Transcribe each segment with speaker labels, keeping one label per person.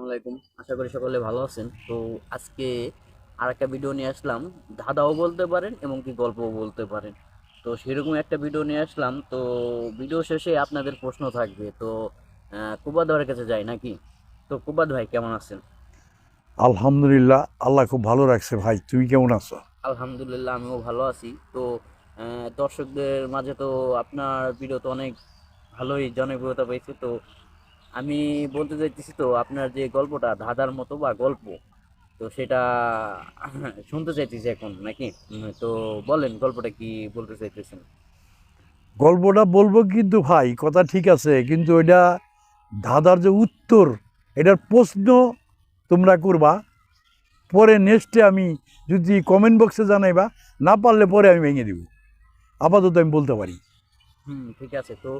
Speaker 1: আলাইকুম। আশা করি সকলে ভালো আছেন। তো আজকে আরেকটা ভিডিও নিয়ে আসলাম। ধাঁধাও বলতে পারেন এবং কি গল্পও বলতে পারেন। তো সেরকম একটা ভিডিও নিয়ে আসলাম। তো ভিডিও শেষে আপনাদের প্রশ্ন থাকবে। তো কুবাদ ভাইয়ের কাছে যাই নাকি? তো কুবাদ ভাই কেমন আছেন?
Speaker 2: আলহামদুলিল্লাহ, আল্লাহ খুব ভালো রাখছে। ভাই, তুমি কেমন আছো?
Speaker 1: আলহামদুলিল্লাহ আমিও ভালো আছি। তো দর্শকদের মাঝে তো আপনার ভিডিও তো অনেক ভালোই জনপ্রিয়তা পেয়েছে। তো আমি বলতে চাইতেছি, তো আপনার যে গল্পটা ধাঁধার মতো বা গল্প, তো সেটা শুনতে চাইতেছি এখন নাকি। তো বলেন গল্পটা কি বলতে চাইতেছেন।
Speaker 2: গল্পটা বলবো, কিন্তু ভাই কথা ঠিক আছে, কিন্তু এটা ধাঁধার যে উত্তর, এটার প্রশ্ন তোমরা করবা পরে নেক্সটে। আমি যদি কমেন্ট বক্সে জানাইবা, না পারলে পরে আমি ভেঙে দিব। আপাতত আমি বলতে পারি।
Speaker 1: ঠিক আছে। তো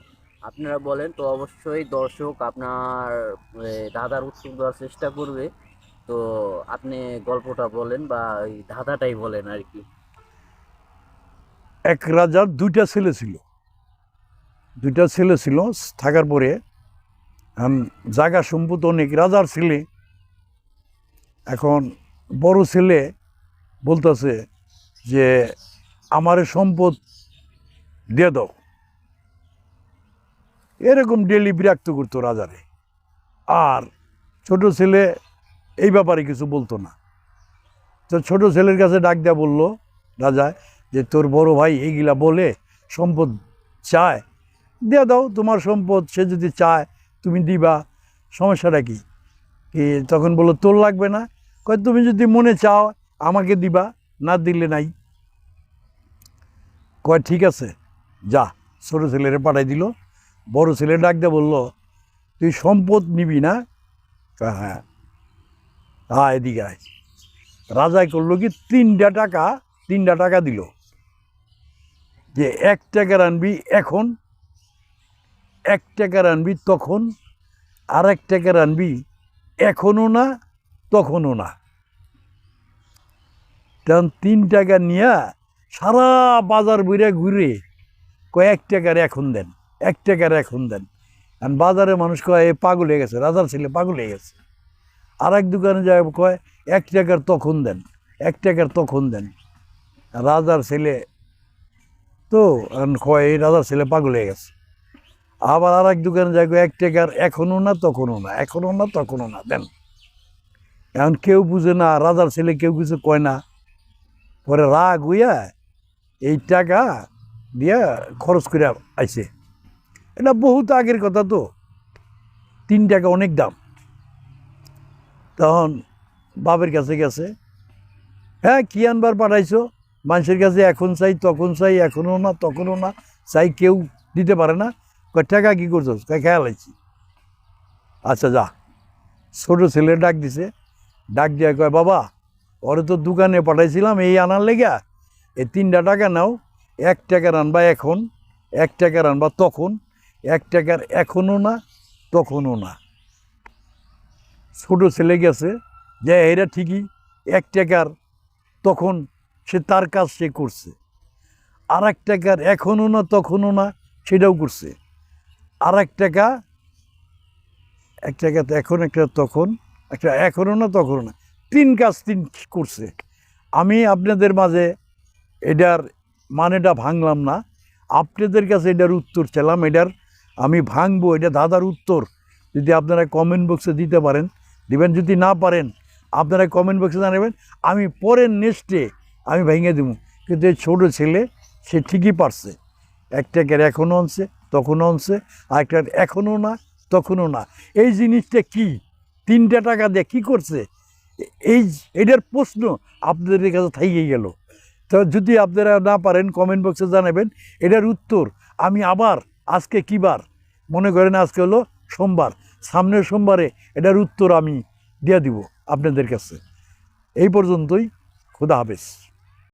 Speaker 1: আপনারা বলেন, তো অবশ্যই দর্শক আপনার ধাঁধার উত্তর দেওয়ার চেষ্টা করবে। তো আপনি গল্পটা বলেন বা ওই ধাঁধাটাই বলেন আর কি।
Speaker 2: এক রাজার দুইটা ছেলে ছিল। থাকার পরে জায়গা সম্পদ অনেক, রাজার ছেলে। এখন বড় ছেলে বলতেছে যে আমার সম্পদ দিয়ে দাও। এরকম ডেলি বিরক্ত করতো রাজারে। আর ছোট ছেলে এই ব্যাপারে কিছু বলতো না। তো ছোট ছেলের কাছে ডাক দেয়া বলল রাজা, যে তোর বড় ভাই এইগুলা বলে সম্পদ চায়, দিয়ে দাও তোমার সম্পদ। সে যদি চায় তুমি দিবা, সমস্যাটা কি? কি তখন বললো তোর লাগবে না। কয় তুমি যদি মনে চাও আমাকে দিবা, না দিলে নাই। কয় ঠিক আছে, যা। ছোট ছেলেরে পাঠাই দিল। বড় ছেলে ডাক দিয়ে বলল, তুই সম্পদ নিবি না? কয় হ্যাঁ। এদিকে আয়। রাজাই করলো কি, তিনটা টাকা দিল, যে 1 টাকার আনবি এখন, 1 টাকার আনবি তখন, আর 1 টাকার আনবি এখনো না, তখনও না। তখন 3 টাকা নিয়ে সারা বাজার বইরা ঘুরে কয় 1 টাকার এখন দেন, 1 টাকার এখন দেন। আর বাজারে মানুষ কয় এ পাগল হয়ে গেছে, রাজার ছেলে পাগল হয়ে গেছে। আর এক দোকানে যায় কয় 1 টাকার তখন দেন, 1 টাকার তখন দেন। রাজার ছেলে তো কয় এই রাজার ছেলে পাগল হয়ে গেছে। আবার আর এক দোকানে যায় 1 টাকার এখনো না, তখনও না, এখনো না, তখনও না দেন। এখন কেউ বুঝে না, রাজার ছেলে কেউ কিছু কয় না। পরে রাগ হইয়া এই টাকা দিয়া খরচ করে আইছে। এটা বহুত আগের কথা। তো 3 টাকা অনেক দাম। তখন বাপের কাছে গেছে, হ্যাঁ কি আনবার পাঠাইছো? মানুষের কাছে এখন চাই, তখন চাই, এখনো না, তখনও না চাই, কেউ দিতে পারে না। কয় টাকা কি করছো? কয় খেয়াল আইছি। আচ্ছা যা। ছোট ছেলে ডাক দিছে, ডাক দিয়া কয় বাবা, ওরে তো দোকানে পাঠাইছিলাম এই আনার লেগা, এই 3টা টাকা নাও। 1 টাকার আনবা এখন, 1 টাকার আনবা তখন, 1 টাকার এখনো না, তখনও না। ছোট ছেলে গেছে, যে এরা ঠিকই 1 টাকার তখন সে তার কাজ সে করছে, আর 1 টাকার এখনো না, তখনও না সেটাও করছে। আর 1 টাকা, 1 টাকা এখন, একটা তখন, একটা এখনো না, তখনও না, 3 কাজ 3 করছে। আমি আপনাদের মাঝে এটার মানেটা ভাঙলাম না, আপনাদের কাছে এটার উত্তর চাইলাম। এটার আমি ভাঙবো, এটা ধাঁধার উত্তর যদি আপনারা কমেন্ট বক্সে দিতে পারেন দিবেন, যদি না পারেন আপনারা কমেন্ট বক্সে জানাবেন। আমি পরের নেক্সটে আমি ভেঙে দেবো। কিন্তু এই ছোটো ছেলে সে ঠিকই পারছে। 1 টাকার এখনও আনছে, তখনও আনছে, আর একটা এখনও না, তখনও না। এই জিনিসটা কি? 3টা টাকা দিয়ে কী করছে? এই এটার প্রশ্ন আপনাদের কাছে থাইয়ে গেল। তো যদি আপনারা না পারেন কমেন্ট বক্সে জানাবেন এটার উত্তর। আমি আবার, আজকে কী বার? মনে করেন আজকে হলো সোমবার, সামনের সোমবারে এটার উত্তর আমি দিয়ে দিব আপনাদের কাছে। এই পর্যন্তই। খোদা হাফেজ।